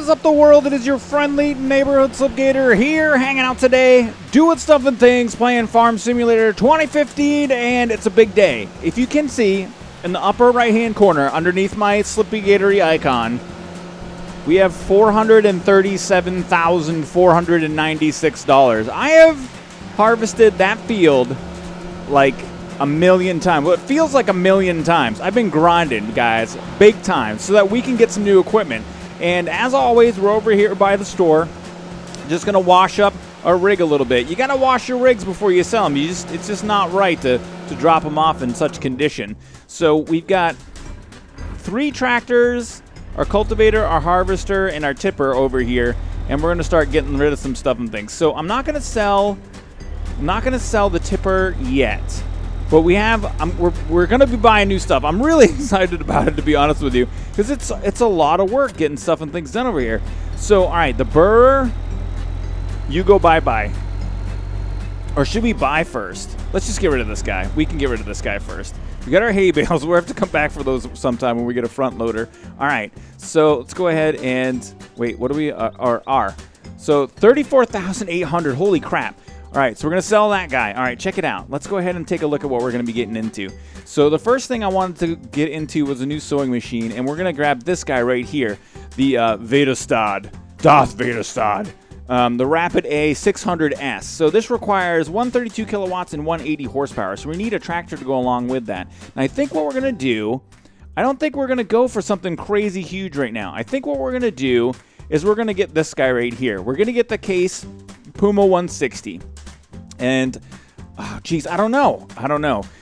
is up, the world? It is your friendly neighborhood Slipgator here, hanging out today, doing stuff and things, playing Farm Simulator 2015, and it's a big day. If you can see, in the upper right-hand corner, underneath my Slipgator icon, we have $437,496. I have harvested that field like a million times. Well, it feels like a million times. I've been grinding, guys, big time, so that we can get some new equipment. And as always, we're over here by the store, just gonna wash up our rig a little bit. You gotta wash your rigs before you sell them. It's just not right to drop them off in such condition. So we've got 3 tractors, our cultivator, our harvester, and our tipper over here, and we're gonna start getting rid of some stuff and things. So I'm not gonna sell the tipper yet. But we have, we're going to be buying new stuff. I'm really excited about it, to be honest with you, because it's a lot of work getting stuff and things done over here. So, all right, the burr, you go bye-bye. Or should we buy first? Let's just get rid of this guy. We can get rid of this guy first. We got our hay bales. We'll have to come back for those sometime when we get a front loader. All right, so let's go ahead and, wait, what do we, R. So 34,800, holy crap. All right, so we're going to sell that guy. All right, check it out. Let's go ahead and take a look at what we're going to be getting into. So the first thing I wanted to get into was a new sewing machine, and we're going to grab this guy right here, the Vedastad, Darth Vedastad, the Rapid A 600S. So this requires 132 kilowatts and 180 horsepower, so we need a tractor to go along with that. And I think what we're going to do, I don't think we're going to go for something crazy huge right now. I think what we're going to do is we're going to get this guy right here. We're going to get the Case Puma 160. And, oh, geez, I don't know.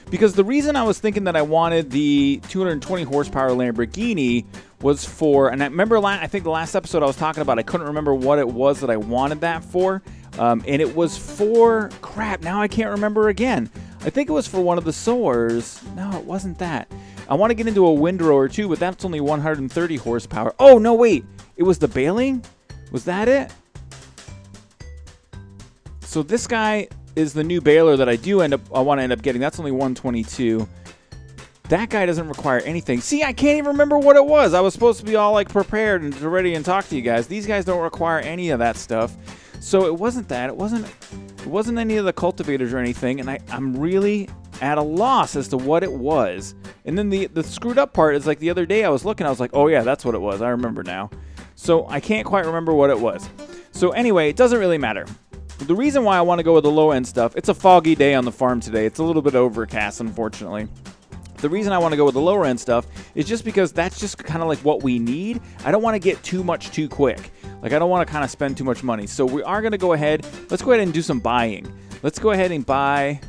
Because the reason I was thinking that I wanted the 220 horsepower Lamborghini was for, and I remember, I think the last episode I was talking about, I couldn't remember what it was that I wanted that for. And it was for, crap, now I can't remember again. I think it was for one of the sowers. No, it wasn't that. I want to get into a windrower too, but that's only 130 horsepower. Oh, no, wait. It was the baling? Was that it? So this guy is the new baler that I want to end up getting. That's only 122. That guy doesn't require anything. See, I can't even remember what it was. I was supposed to be all like prepared and ready and talk to you guys. These guys don't require any of that stuff. So it wasn't that. It wasn't any of the cultivators or anything, and I'm really at a loss as to what it was. And then the screwed up part is, like, the other day I was looking, I was like, oh yeah, that's what it was. I remember now. So I can't quite remember what it was. So anyway, it doesn't really matter. The reason why I want to go with the low-end stuff, it's a foggy day on the farm today. It's a little bit overcast, unfortunately. The reason I want to go with the lower-end stuff is just because that's just kind of like what we need. I don't want to get too much too quick. Like, I don't want to kind of spend too much money. So we are going to go ahead. Let's go ahead and do some buying. Let's go ahead and buy.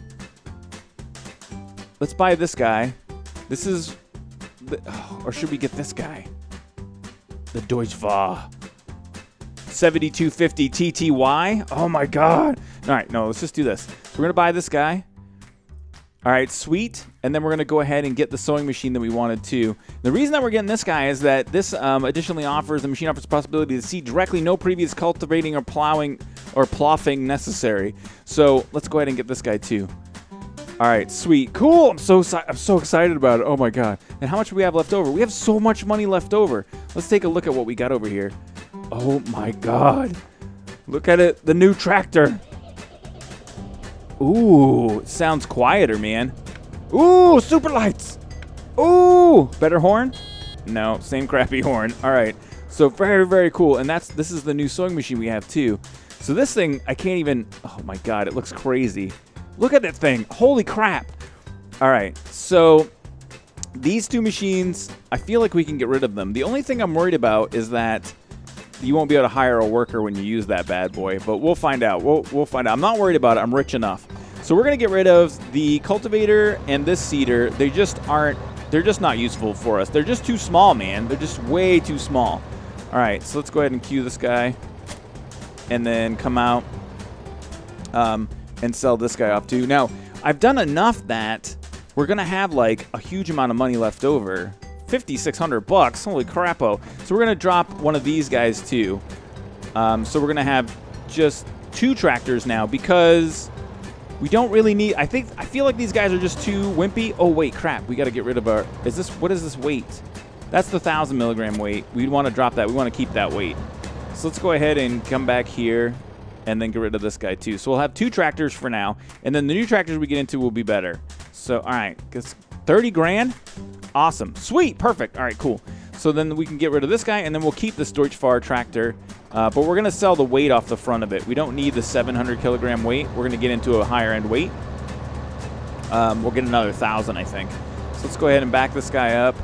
Let's buy this guy. This is, or should we get this guy? The Deutschwahl. 7250 TTY. Oh my god. All right, no, let's just do this. So we're going to buy this guy. All right, sweet. And then we're going to go ahead and get the sewing machine that we wanted to. The reason that we're getting this guy is that this additionally offers, the machine offers the possibility to seed directly, no previous cultivating or plowing or ploughing necessary. So let's go ahead and get this guy too. All right, sweet. Cool. I'm so excited about it. Oh my god. And how much do we have left over? We have so much money left over. Let's take a look at what we got over here. Oh my god. Look at it. The new tractor. Ooh, it sounds quieter, man. Ooh, super lights. Ooh, better horn? No, same crappy horn. All right. So very, very cool. And this is the new sewing machine we have too. So this thing, I can't even, oh my god, it looks crazy. Look at that thing. Holy crap. All right. So these two machines, I feel like we can get rid of them. The only thing I'm worried about is that you won't be able to hire a worker when you use that bad boy, but we'll find out. We'll find out. I'm not worried about it. I'm rich enough. So we're going to get rid of the cultivator and this seeder. They're just not useful for us. They're just too small, man. They're just way too small. All right, so let's go ahead and queue this guy and then come out and sell this guy off too. Now, I've done enough that we're going to have like a huge amount of money left over. $5,600. Holy crapo. So we're going to drop one of these guys too. So we're going to have just 2 tractors now because we don't really need, I feel like these guys are just too wimpy. Oh wait, crap. We got to get rid of our, what is this weight? That's the 1,000 milligram weight. We want to drop that. We want to keep that weight. So let's go ahead and come back here and then get rid of this guy too. So we'll have 2 tractors for now, and then the new tractors we get into will be better. So, all right, 30 grand. Awesome. Sweet. Perfect. All right, cool. So then we can get rid of this guy, and then we'll keep this Deutschfahrer tractor, but we're going to sell the weight off the front of it. We don't need the 700 kilogram weight. We're going to get into a higher end weight. We'll get another 1,000, I think. So let's go ahead and back this guy up.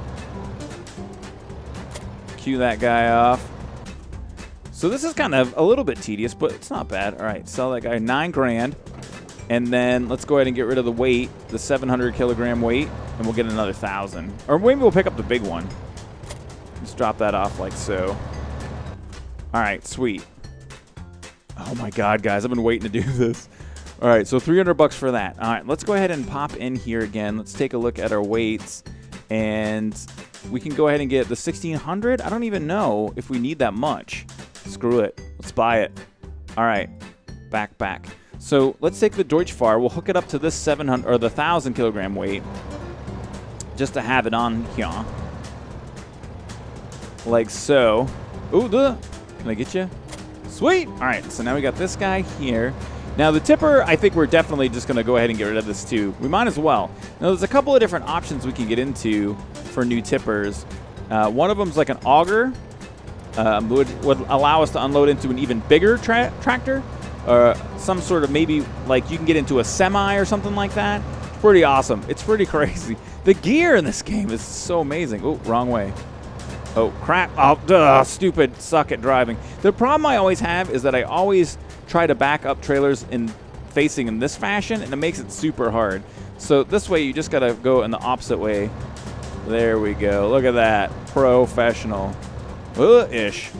Cue that guy off. So this is kind of a little bit tedious, but it's not bad. All right, sell that guy 9 grand. And then let's go ahead and get rid of the weight, the 700 kilogram weight, and we'll get another 1,000. Or maybe we'll pick up the big one. Just drop that off like so. All right, sweet. Oh my God, guys, I've been waiting to do this. All right, so 300 bucks for that. All right, let's go ahead and pop in here again. Let's take a look at our weights, and we can go ahead and get the 1,600. I don't even know if we need that much. Screw it. Let's buy it. All right, back. So let's take the Deutschfahrer. We'll hook it up to this 700 or the 1,000 kilogram weight, just to have it on here, like so. Ooh, can I get you? Sweet. All right. So now we got this guy here. Now the tipper, I think we're definitely just going to go ahead and get rid of this too. We might as well. Now there's a couple of different options we can get into for new tippers. One of them is like an auger. Would allow us to unload into an even bigger tractor, or some sort of, maybe like you can get into a semi or something like that. It's pretty awesome. It's pretty crazy. The gear in this game is so amazing. Oh, wrong way. Oh, crap. Oh, duh, stupid. Suck at driving. The problem I always have is that I always try to back up trailers facing in this fashion, and it makes it super hard. So this way, you just got to go in the opposite way. There we go. Look at that. Professional. Ish.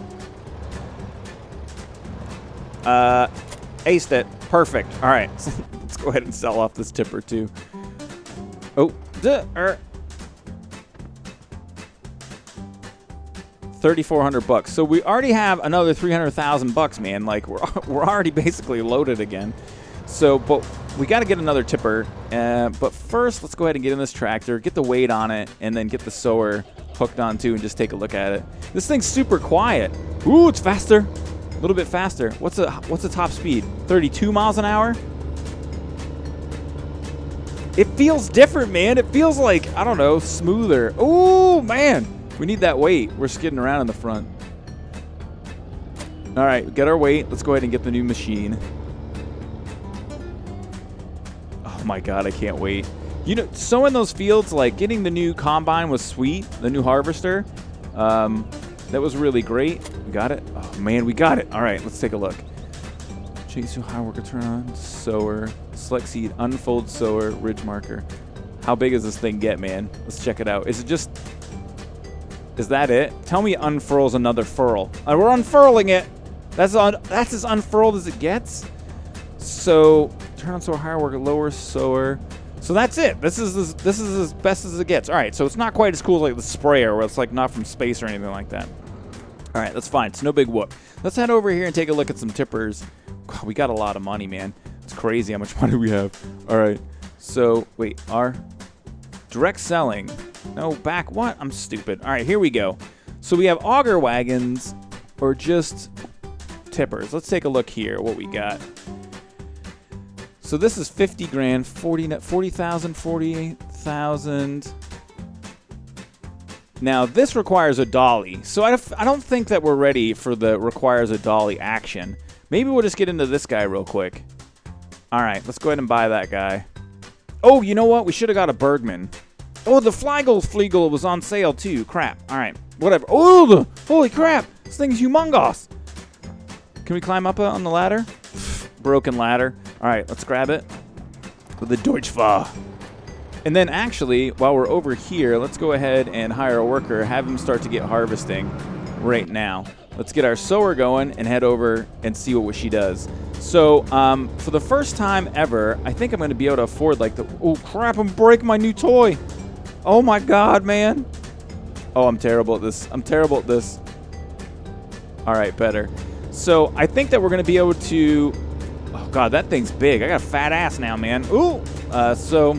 Aced it. Perfect. All right. Let's go ahead and sell off this tipper too. Oh, 3,400 bucks. So we already have another 300,000 bucks, man. Like we're already basically loaded again. So, but we got to get another tipper. But first, let's go ahead and get in this tractor, get the weight on it, and then get the sower hooked on too, and just take a look at it. This thing's super quiet. Ooh, it's faster. A little bit faster. What's the top speed? 32 miles an hour? It feels different, man. It feels like, I don't know, smoother. Oh, man. We need that weight. We're skidding around in the front. All right, get our weight. Let's go ahead and get the new machine. Oh, my God, I can't wait. You know, sowing those fields, like getting the new combine was sweet, the new harvester. That was really great. We got it? Oh, man, we got it. All right, let's take a look. Change to high worker, turn on, sower, select seed, unfold sower, ridge marker. How big does this thing get, man? Let's check it out. Is that it? Tell me it unfurls another furl. We're unfurling it. That's as unfurled as it gets. So turn on sower, higher worker, lower sower. So that's it. This is as best as it gets. All right, so it's not quite as cool as like the sprayer, where it's like not from space or anything like that. All right, that's fine. It's no big whoop. Let's head over here and take a look at some tippers. God, we got a lot of money, man. It's crazy how much money we have. All right, so wait, our direct selling. No, back what? I'm stupid. All right, here we go. So we have auger wagons or just tippers. Let's take a look here what we got. So this is 50 grand, 40,000, 48,000. Now this requires a dolly. So I don't think that we're ready for the requires a dolly action. Maybe we'll just get into this guy real quick. All right, let's go ahead and buy that guy. Oh, you know what? We should have got a Bergman. Oh, the Fliegel was on sale too. Crap. All right, whatever. Oh, holy crap. This thing's humongous. Can we climb up on the ladder? Broken ladder. All right, let's grab it with the Deutschfahrer. And then actually, while we're over here, let's go ahead and hire a worker, have him start to get harvesting right now. Let's get our sower going and head over and see what she does. So for the first time ever, I think I'm going to be able to afford like the... Oh, crap, I'm breaking my new toy. Oh, my God, man. Oh, I'm terrible at this. All right, better. So I think that we're going to be able to... Oh, God, that thing's big. I got a fat ass now, man. Ooh. So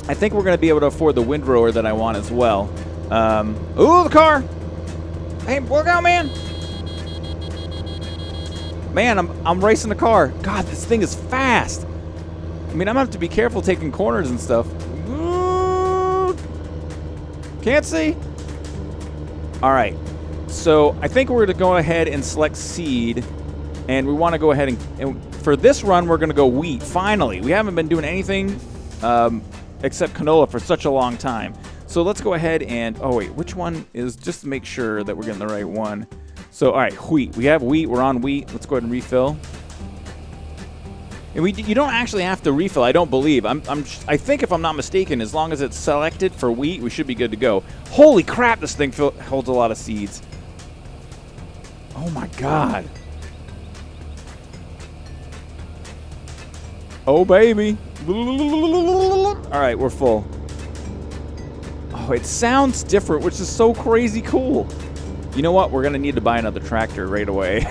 I think we're going to be able to afford the windrower that I want as well. Ooh, the car. Hey, look out, man. Man, I'm racing the car. God, this thing is fast. I mean, I'm gonna have to be careful taking corners and stuff. Can't see. All right. So I think we're gonna go ahead and select seed, and we want to go ahead and for this run we're gonna go wheat. Finally, we haven't been doing anything except canola for such a long time. So let's go ahead and which one is, just to make sure that we're getting the right one. So all right, wheat. We have wheat. We're on wheat. Let's go ahead and refill. And you don't actually have to refill, I don't believe. I think, if I'm not mistaken, as long as it's selected for wheat, we should be good to go. Holy crap, this thing holds a lot of seeds. Oh my God. Oh baby. All right, we're full. Oh, it sounds different, which is so crazy cool. You know what? We're going to need to buy another tractor right away.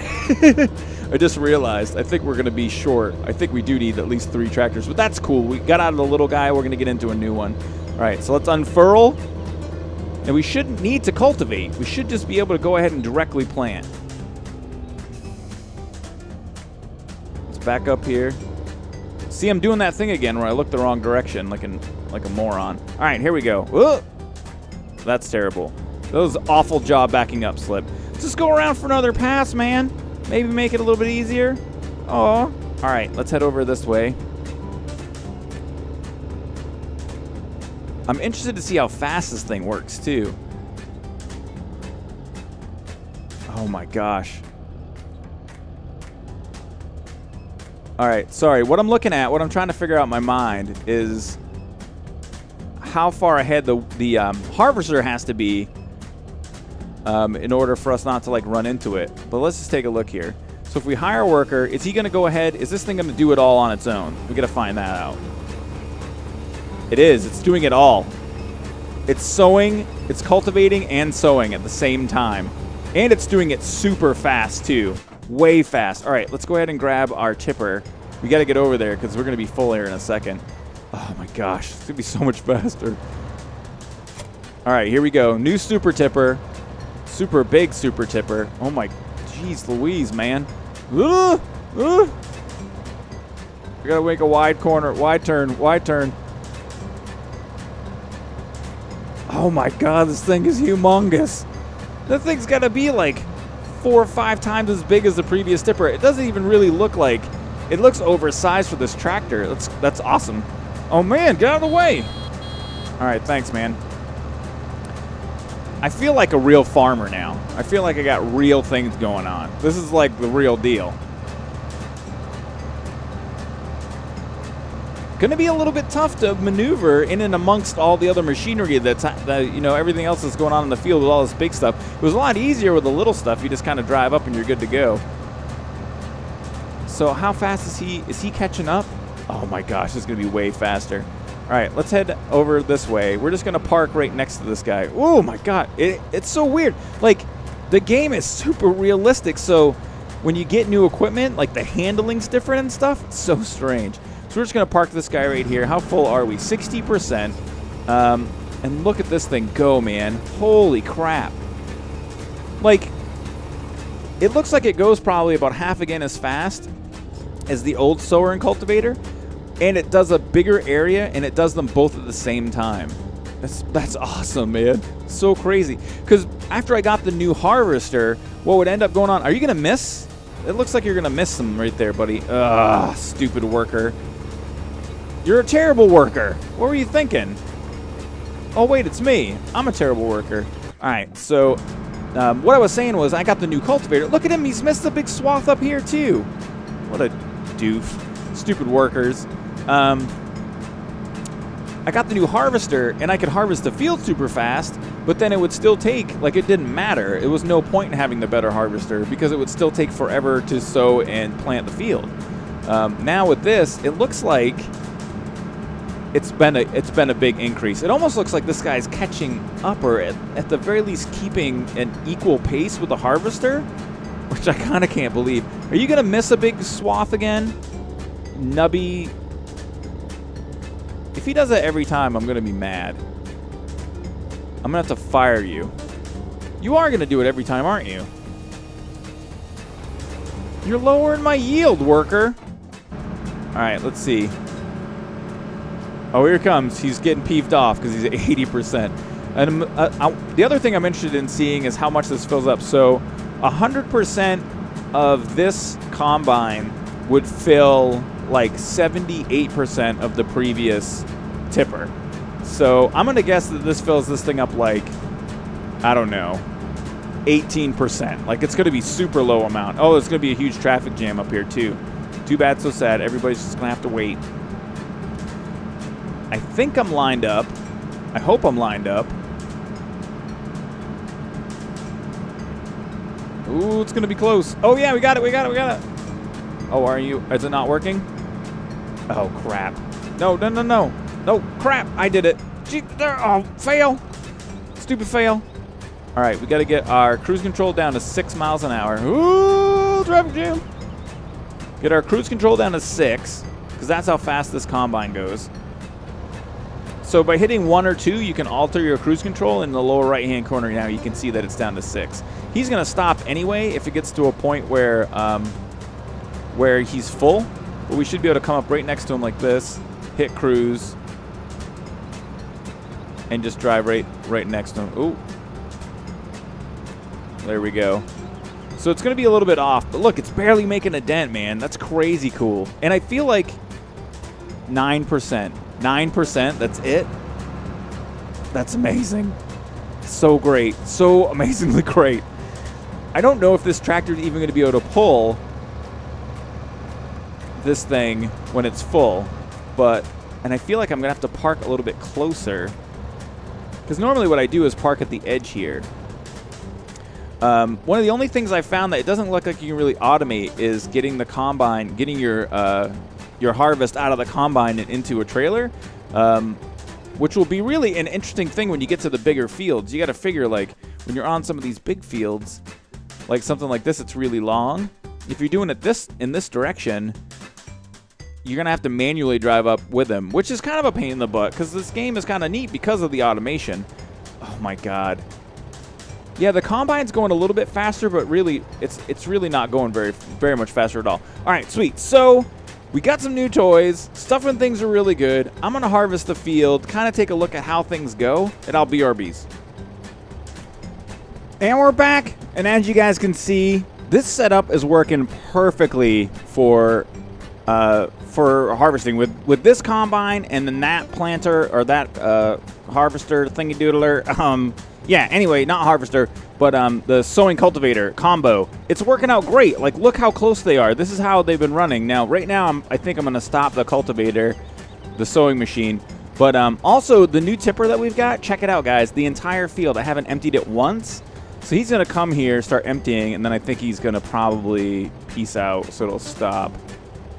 I just realized, I think we're going to be short. I think we do need at least 3 tractors, but that's cool. We got out of the little guy. We're going to get into a new one. All right, so let's unfurl. And we shouldn't need to cultivate. We should just be able to go ahead and directly plant. Let's back up here. See, I'm doing that thing again where I look the wrong direction like a moron. All right, here we go. Whoa. That's terrible. That was an awful job backing up, Slip. Just go around for another pass, man. Maybe make it a little bit easier. Oh. All right, let's head over this way. I'm interested to see how fast this thing works, too. Oh, my gosh. All right, sorry. What I'm looking at, what I'm trying to figure out in my mind is how far ahead the harvester has to be in order for us not to, like, run into it. But let's just take a look here. So if we hire a worker, is he going to go ahead? Is this thing going to do it all on its own? We got to find that out. It is. It's doing it all. It's sowing, it's cultivating, and sowing at the same time. And it's doing it super fast, too. Way fast. All right, let's go ahead and grab our tipper. We got to get over there because we're going to be full here in a second. Oh, my gosh. It's going to be so much faster. All right, here we go. New super tipper. Super big super tipper. Oh, my jeez Louise, man. We got to make a wide corner. Wide turn. Wide turn. Oh, my God. This thing is humongous. That thing's got to be like 4 or 5 times as big as the previous tipper. It doesn't even really look like, it looks oversized for this tractor. That's awesome. Oh man, get out of the way. All right, thanks, man. I feel like a real farmer now. I feel like I got real things going on. This is like the real deal. Going to be a little bit tough to maneuver in and amongst all the other machinery that you know, everything else that's going on in the field with all this big stuff. It was a lot easier with the little stuff. You just kind of drive up and you're good to go. So how fast is he? Is he catching up? Oh my gosh, this is going to be way faster. All right, let's head over this way. We're just going to park right next to this guy. Oh my God, it's so weird. Like, the game is super realistic. So when you get new equipment, like the handling's different and stuff, it's so strange. So we're just going to park this guy right here. How full are we? 60%. And look at this thing go, man. Holy crap. Like, it looks like it goes probably about half again as fast as the old sower and cultivator. And it does a bigger area, and it does them both at the same time. That's awesome, man. So crazy. Because after I got the new harvester, what would end up going on? Are you going to miss? It looks like you're going to miss some right there, buddy. Ugh, stupid worker. You're a terrible worker. What were you thinking? Oh, wait, it's me. I'm a terrible worker. All right, so what I was saying was I got the new cultivator. Look at him. He's missed a big swath up here, too. What a doof. Stupid workers. I got the new harvester, and I could harvest the field super fast, but then it would still take, like, it didn't matter. It was no point in having the better harvester because it would still take forever to sow and plant the field. Now with this, it looks like it's been a big increase. It almost looks like this guy's catching up, or at the very least keeping an equal pace with the harvester, which I kind of can't believe. Are you going to miss a big swath again? Nubby. If he does that every time, I'm going to be mad. I'm going to have to fire you. You are going to do it every time, aren't you? You're lowering my yield, worker. All right, let's see. Oh, here it comes. He's getting peeved off because he's at 80%. And the other thing I'm interested in seeing is how much this fills up. So 100% of this combine would fill like 78% of the previous tipper. So I'm going to guess that this fills this thing up like, I don't know, 18%. Like it's going to be super low amount. Oh, there's going to be a huge traffic jam up here too. Too bad, so sad. Everybody's just going to have to wait. I think I'm lined up. I hope I'm lined up. Ooh, it's going to be close. Oh, yeah, we got it. We got it. We got it. Oh, are you? Is it not working? Oh, crap. No, no, no, no. No, crap. I did it. Oh, fail. Stupid fail. All right, we got to get our cruise control down to 6 miles an hour. Ooh, traffic jam. Get our cruise control down to 6, because that's how fast this combine goes. So by hitting 1 or 2, you can alter your cruise control. In the lower right-hand corner now, you can see that it's down to 6. He's going to stop anyway if it gets to a point where he's full. But we should be able to come up right next to him like this, hit cruise, and just drive right next to him. Ooh. There we go. So it's going to be a little bit off. But look, it's barely making a dent, man. That's crazy cool. And I feel like 9%. 9%, that's it? That's amazing. So great. So amazingly great. I don't know if this tractor is even going to be able to pull this thing when it's full. And I feel like I'm going to have to park a little bit closer. Because normally what I do is park at the edge here. One of the only things I found that it doesn't look like you can really automate is getting the combine, getting your harvest out of the combine and into a trailer, which will be really an interesting thing when you get to the bigger fields. You got to figure, like, when you're on some of these big fields, like something like this, it's really long. If you're doing it in this direction, you're going to have to manually drive up with them, which is kind of a pain in the butt because this game is kind of neat because of the automation. Oh, my God. Yeah, the combine's going a little bit faster, but really, it's really not going very much faster at all. All right, sweet. So we got some new toys. Stuff and things are really good. I'm going to harvest the field, kind of take a look at how things go, and I'll BRBs. And we're back. And as you guys can see, this setup is working perfectly for harvesting with this combine and then that planter or that harvester thingy doodler. Yeah, anyway, not harvester, but the sowing cultivator combo. It's working out great. Like, look how close they are. This is how they've been running. Now, right now, I think I'm going to stop the cultivator, the sowing machine. But also, the new tipper that we've got, check it out, guys. The entire field, I haven't emptied it once. So he's going to come here, start emptying, and then I think he's going to probably peace out, so it'll stop.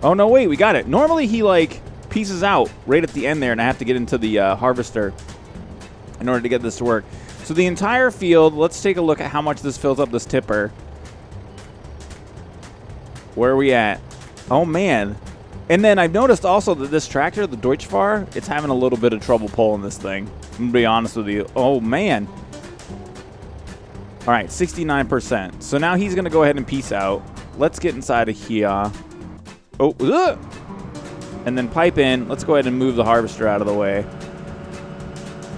Oh, no, wait, we got it. Normally, he, like, pieces out right at the end there, and I have to get into the harvester in order to get this to work. So the entire field, let's take a look at how much this fills up this tipper. Where are we at? Oh, man. And then I've noticed also that this tractor, the Deutschfahrer, it's having a little bit of trouble pulling this thing. I'm going to be honest with you. Oh, man. All right, 69%. So now he's going to go ahead and peace out. Let's get inside of here. Oh, ugh. And then pipe in. Let's go ahead and move the harvester out of the way.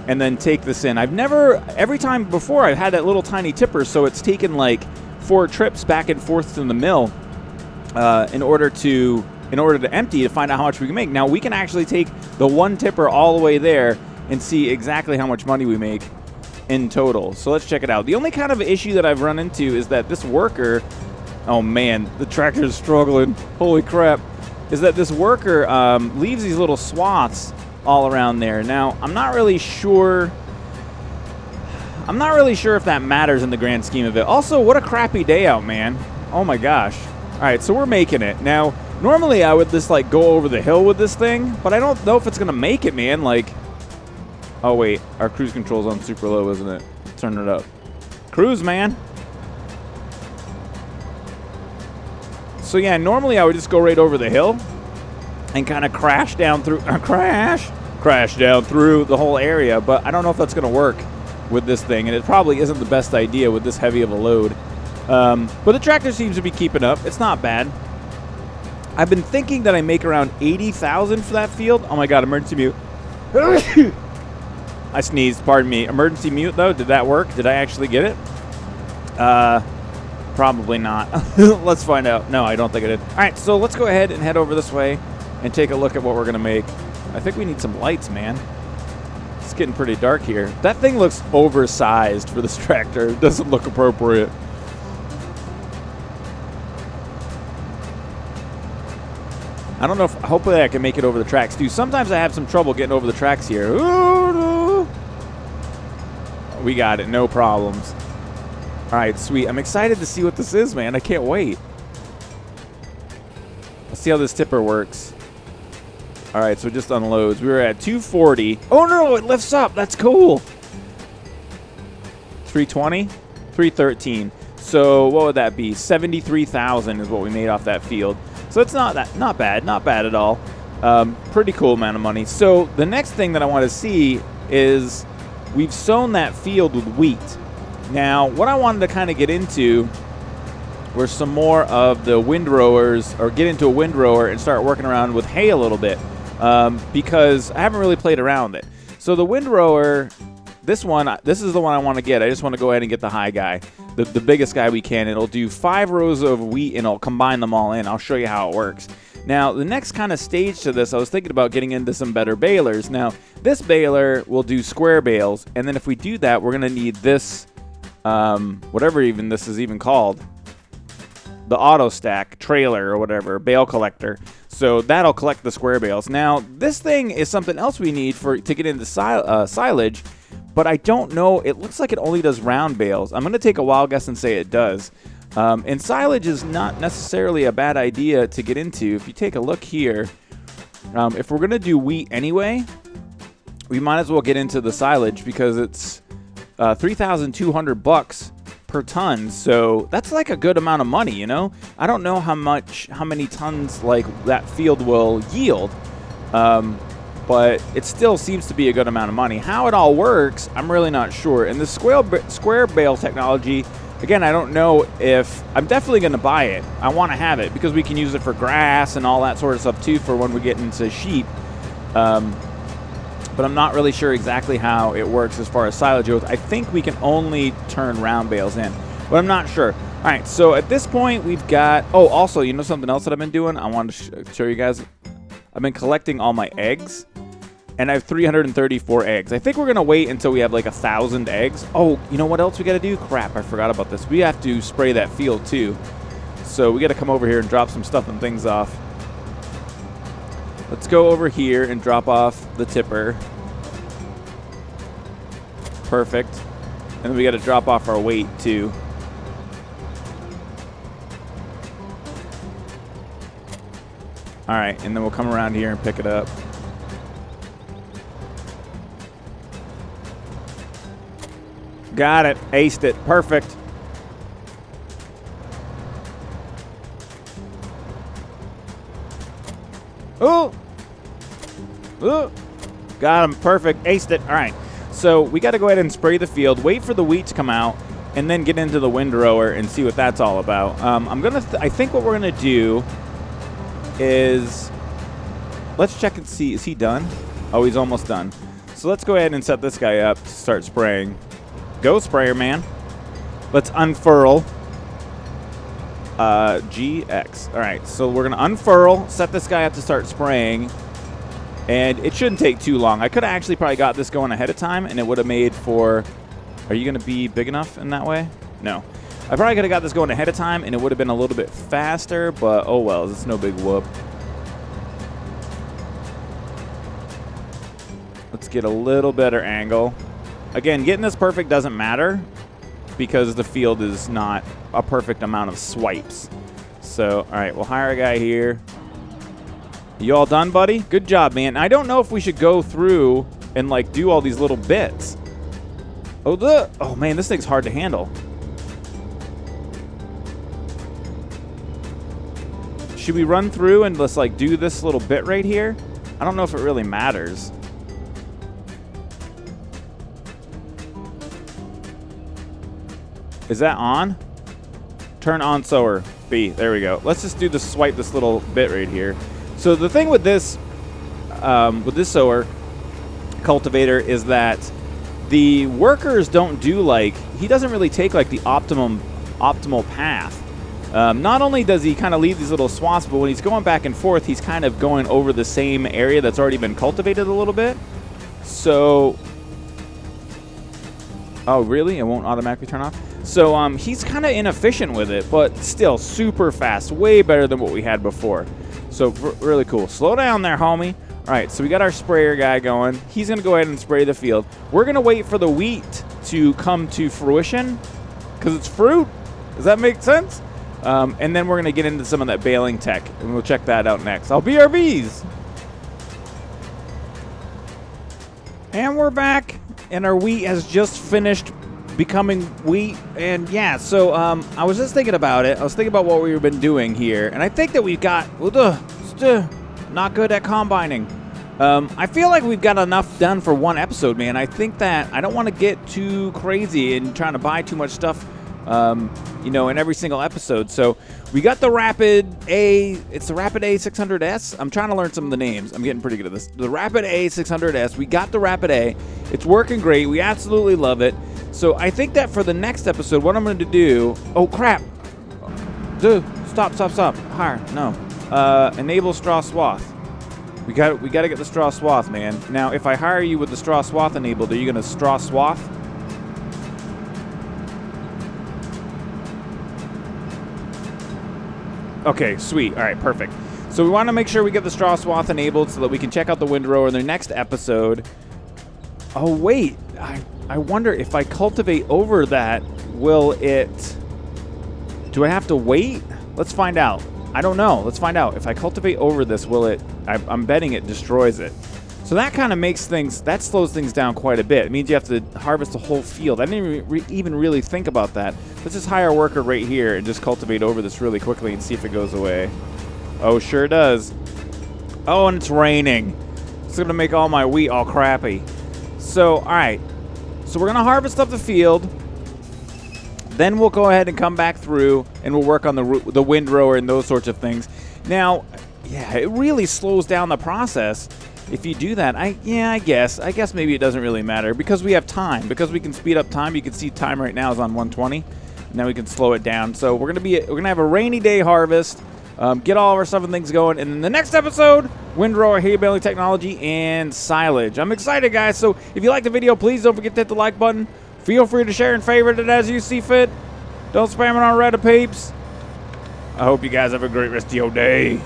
And then take this in. Every time before I've had that little tiny tipper, so it's taken like 4 trips back and forth to the mill in order to empty to find out how much we can make. Now we can actually take the one tipper all the way there and see exactly how much money we make in total. So let's check it out. The only kind of issue that I've run into is that this worker, oh man, the tractor is struggling. Holy crap. Is that this worker leaves these little swaths all around there. Now, I'm not really sure if that matters in the grand scheme of it. Also, what a crappy day out, man. Oh my gosh. All right, so we're making it. Now, normally I would just like go over the hill with this thing, but I don't know if it's going to make it, man. Like, oh wait, our cruise control's on super low, isn't it? Turn it up. Cruise, man. So yeah, normally I would just go right over the hill and kind of crash down through crash down through the whole area, but I don't know if that's going to work with this thing, and it probably isn't the best idea with this heavy of a load. But the tractor seems to be keeping up. It's not bad. I've been thinking that I make around 80,000 for that field. Oh my God, emergency mute. I sneezed, pardon me. Emergency mute though, did that work? Did I actually get it? Probably not. Let's find out. No, I don't think I did. All right, so let's go ahead and head over this way and take a look at what we're gonna make. I think we need some lights, man. It's getting pretty dark here. That thing looks oversized for this tractor. It doesn't look appropriate. I don't know if, hopefully I can make it over the tracks. Dude, sometimes I have some trouble getting over the tracks here. Ooh, no. We got it, no problems. All right, sweet. I'm excited to see what this is, man. I can't wait. Let's see how this tipper works. All right, so it just unloads. We were at 240. Oh no, it lifts up. That's cool. 320, 313. So what would that be? 73,000 is what we made off that field. So it's not bad at all. Pretty cool amount of money. So the next thing that I want to see is we've sown that field with wheat. Now, what I wanted to kind of get into were some more of the windrowers, or get into a windrower and start working around with hay a little bit, because I haven't really played around with it. So the windrower, this is the one I want to get. I just want to go ahead and get the high guy, the biggest guy we can. It'll do 5 rows of wheat and I'll combine them all in. I'll show you how it works. Now, the next kind of stage to this, I was thinking about getting into some better balers. Now, this baler will do square bales, and then if we do that, we're going to need this, whatever even this is even called, the auto stack trailer or whatever, bale collector. So that'll collect the square bales. Now, this thing is something else we need to get into silage, but I don't know. It looks like it only does round bales. I'm going to take a wild guess and say it does. And silage is not necessarily a bad idea to get into. If you take a look here, if we're going to do wheat anyway, we might as well get into the silage because it's $3,200 per ton. So that's like a good amount of money, you know? I don't know how many tons like that field will yield. But it still seems to be a good amount of money. How it all works, I'm really not sure. And the square bale technology, again, I don't know if... I'm definitely going to buy it. I want to have it because we can use it for grass and all that sort of stuff too for when we get into sheep. But I'm not really sure exactly how it works as far as silage goes. I think we can only turn round bales in, but I'm not sure. All right, so at this point, we've got... Oh, also, you know something else that I've been doing? I wanted to show you guys. I've been collecting all my eggs, and I have 334 eggs. I think we're going to wait until we have like 1,000 eggs. Oh, you know what else we got to do? Crap, I forgot about this. We have to spray that field too. So we got to come over here and drop some stuff and things off. Let's go over here and drop off the tipper. Perfect. And then we got to drop off our weight too. All right, and then we'll come around here and pick it up. Got it. Aced it. Perfect. Oh! Oh! Got him. Perfect. Aced it. All right. So we got to go ahead and spray the field, wait for the wheat to come out, and then get into the windrower and see what that's all about. I think what we're gonna do is, let's check and see. Is he done? Oh, he's almost done. So let's go ahead and set this guy up to start spraying. Go, sprayer man. Let's unfurl. GX. All right, so we're gonna unfurl, set this guy up to start spraying, and it shouldn't take too long. I could have actually probably got this going ahead of time, and it would have made for... Are you gonna be big enough in that way? No. I probably could have got this going ahead of time, and it would have been a little bit faster, but oh well, it's no big whoop. Let's get a little better angle. Again, getting this perfect doesn't matter because the field is not a perfect amount of swipes. So, all right, we'll hire a guy here. You all done, buddy? Good job, man. I don't know if we should go through and, like, do all these little bits. Oh, man, this thing's hard to handle. Should we run through and let's, like, do this little bit right here? I don't know if it really matters. Is that on? Turn on sower. B. There we go. Let's just do the swipe this little bit right here. So the thing with this sower cultivator is that the workers don't do like, he doesn't really take like the optimal path. Not only does he kind of leave these little swaths, but when he's going back and forth, he's kind of going over the same area that's already been cultivated a little bit. So, oh really? It won't automatically turn off? So he's kind of inefficient with it, but still super fast, way better than what we had before. So really cool. Slow down there, homie. All right, so we got our sprayer guy going. He's going to go ahead and spray the field. We're going to wait for the wheat to come to fruition because it's fruit. Does that make sense? And then we're going to get into some of that baling tech, and we'll check that out next. I'll BRBs. And we're back, and our wheat has just finished becoming wheat. And yeah, so I was just thinking about it. I was thinking about what we've been doing here, and I think that we've got not good at combining. I feel like we've got enough done for one episode, man. I think that I don't want to get too crazy and trying to buy too much stuff, you know, in every single episode. So we got the Rapid A. It's the Rapid A 600S. I'm trying to learn some of the names. I'm getting pretty good at this. The Rapid A 600S. We got the Rapid A. It's working great. We absolutely love it. So I think that for the next episode, what I'm going to do... Oh, crap. Dude, stop. Hire. No. Enable straw swath. We got to get the straw swath, man. Now, if I hire you with the straw swath enabled, are you going to straw swath? Okay, sweet. All right, perfect. So we want to make sure we get the straw swath enabled so that we can check out the windrower in the next episode. Oh, wait. I wonder if I cultivate over that, will it... Do I have to wait? Let's find out. I don't know. Let's find out. If I cultivate over this, will it... I'm betting it destroys it. So that kind of makes things... That slows things down quite a bit. It means you have to harvest the whole field. I didn't even really think about that. Let's just hire a worker right here and just cultivate over this really quickly and see if it goes away. Oh, sure does. Oh, and it's raining. It's going to make all my wheat all crappy. So, all right. So we're going to harvest up the field. Then we'll go ahead and come back through and we'll work on the windrower and those sorts of things. Now, yeah, it really slows down the process if you do that. I guess maybe it doesn't really matter because we have time. Because we can speed up time. You can see time right now is on 120. And then we can slow it down. So we're gonna have a rainy day harvest. Get all of our stuff and things going. And in the next episode, windrower, hay baling technology, and silage. I'm excited, guys. So if you like the video, please don't forget to hit the like button. Feel free to share and favorite it as you see fit. Don't spam it on Reddit, peeps. I hope you guys have a great rest of your day.